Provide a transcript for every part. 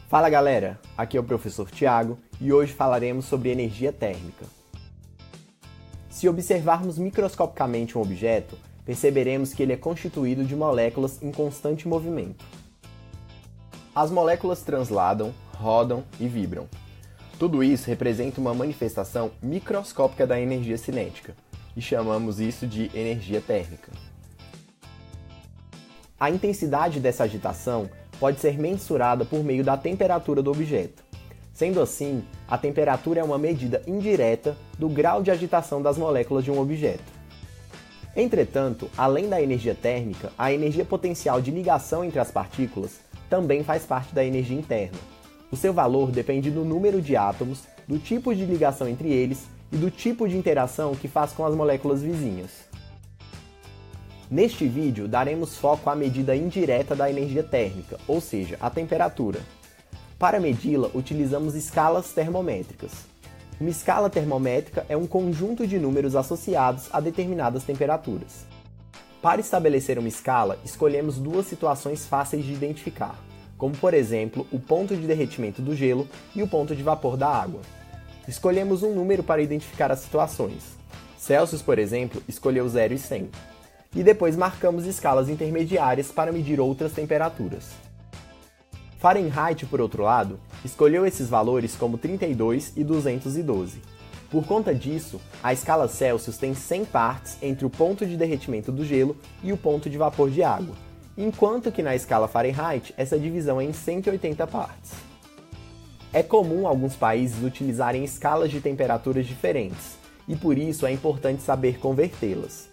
Fala galera, aqui é o professor Tiago e hoje falaremos sobre energia térmica. Se observarmos microscopicamente um objeto, perceberemos que ele é constituído de moléculas em constante movimento. As moléculas transladam, rodam e vibram. Tudo isso representa uma manifestação microscópica da energia cinética, e chamamos isso de energia térmica. A intensidade dessa agitação pode ser mensurada por meio da temperatura do objeto. Sendo assim, a temperatura é uma medida indireta do grau de agitação das moléculas de um objeto. Entretanto, além da energia térmica, a energia potencial de ligação entre as partículas também faz parte da energia interna. O seu valor depende do número de átomos, do tipo de ligação entre eles e do tipo de interação que faz com as moléculas vizinhas. Neste vídeo, daremos foco à medida indireta da energia térmica, ou seja, a temperatura. Para medi-la, utilizamos escalas termométricas. Uma escala termométrica é um conjunto de números associados a determinadas temperaturas. Para estabelecer uma escala, escolhemos duas situações fáceis de identificar, como por exemplo, o ponto de derretimento do gelo e o ponto de vapor da água. Escolhemos um número para identificar as situações. Celsius, por exemplo, escolheu 0 e 100. E depois marcamos escalas intermediárias para medir outras temperaturas. Fahrenheit, por outro lado, escolheu esses valores como 32 e 212. Por conta disso, a escala Celsius tem 100 partes entre o ponto de derretimento do gelo e o ponto de vapor de água, enquanto que na escala Fahrenheit essa divisão é em 180 partes. É comum alguns países utilizarem escalas de temperaturas diferentes, e por isso é importante saber convertê-las.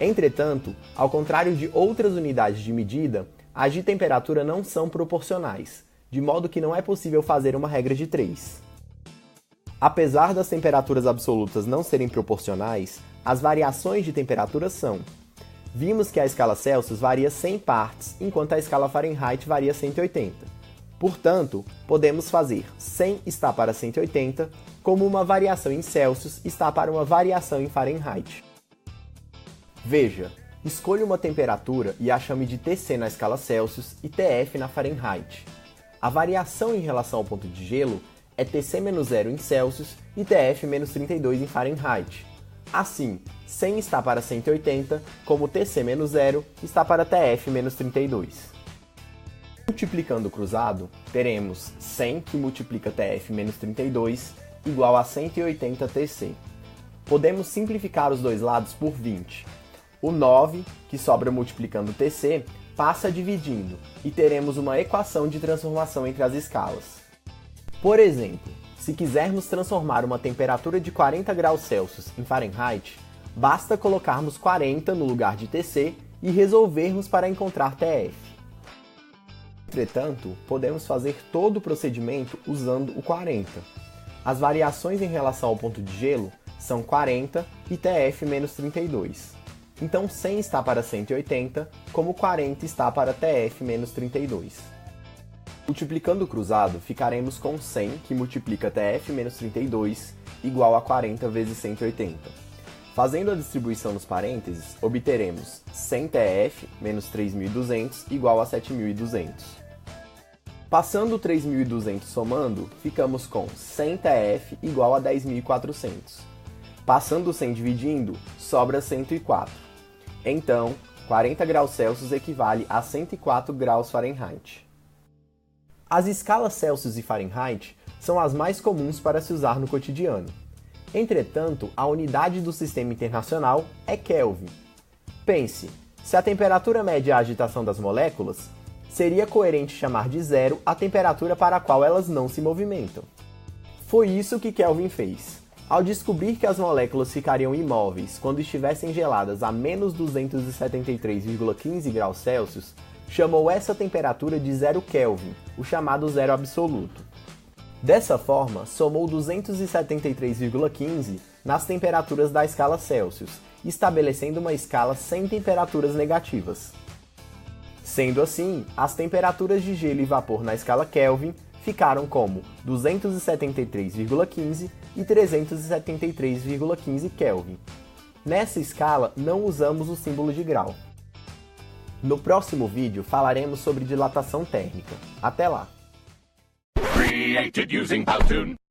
Entretanto, ao contrário de outras unidades de medida, as de temperatura não são proporcionais, de modo que não é possível fazer uma regra de 3. Apesar das temperaturas absolutas não serem proporcionais, as variações de temperatura são. Vimos que a escala Celsius varia 100 partes, enquanto a escala Fahrenheit varia 180. Portanto, podemos fazer 100 está para 180, como uma variação em Celsius está para uma variação em Fahrenheit. Veja, escolha uma temperatura e a chame de Tc na escala Celsius e Tf na Fahrenheit. A variação em relação ao ponto de gelo é Tc-0 em Celsius e Tf-32 em Fahrenheit. Assim, 100 está para 180, como Tc-0 está para Tf-32. Multiplicando o cruzado, teremos 100 que multiplica Tf-32 igual a 180 Tc. Podemos simplificar os dois lados por 20. O 9, que sobra multiplicando Tc, passa dividindo, e teremos uma equação de transformação entre as escalas. Por exemplo, se quisermos transformar uma temperatura de 40 graus Celsius em Fahrenheit, basta colocarmos 40 no lugar de Tc e resolvermos para encontrar Tf. Entretanto, podemos fazer todo o procedimento usando o 40. As variações em relação ao ponto de gelo são 40 e Tf-32. Então 100 está para 180, como 40 está para Tf-32. Multiplicando o cruzado, ficaremos com 100, que multiplica Tf-32, igual a 40 vezes 180. Fazendo a distribuição nos parênteses, obteremos 100 Tf menos 3.200 igual a 7.200. Passando o 3.200 somando, ficamos com 100 Tf igual a 10.400. Passando o 100 dividindo, sobra 104. Então, 40 graus Celsius equivale a 104 graus Fahrenheit. As escalas Celsius e Fahrenheit são as mais comuns para se usar no cotidiano. Entretanto, a unidade do sistema internacional é Kelvin. Pense, se a temperatura mede a agitação das moléculas, seria coerente chamar de zero a temperatura para a qual elas não se movimentam. Foi isso que Kelvin fez. Ao descobrir que as moléculas ficariam imóveis quando estivessem geladas a menos 273,15 graus Celsius, chamou essa temperatura de zero Kelvin, o chamado zero absoluto. Dessa forma, somou 273,15 nas temperaturas da escala Celsius, estabelecendo uma escala sem temperaturas negativas. Sendo assim, as temperaturas de gelo e vapor na escala Kelvin ficaram como 273,15 e 373,15 Kelvin. Nessa escala, não usamos o símbolo de grau. No próximo vídeo falaremos sobre dilatação térmica. Até lá! created using Powtoon.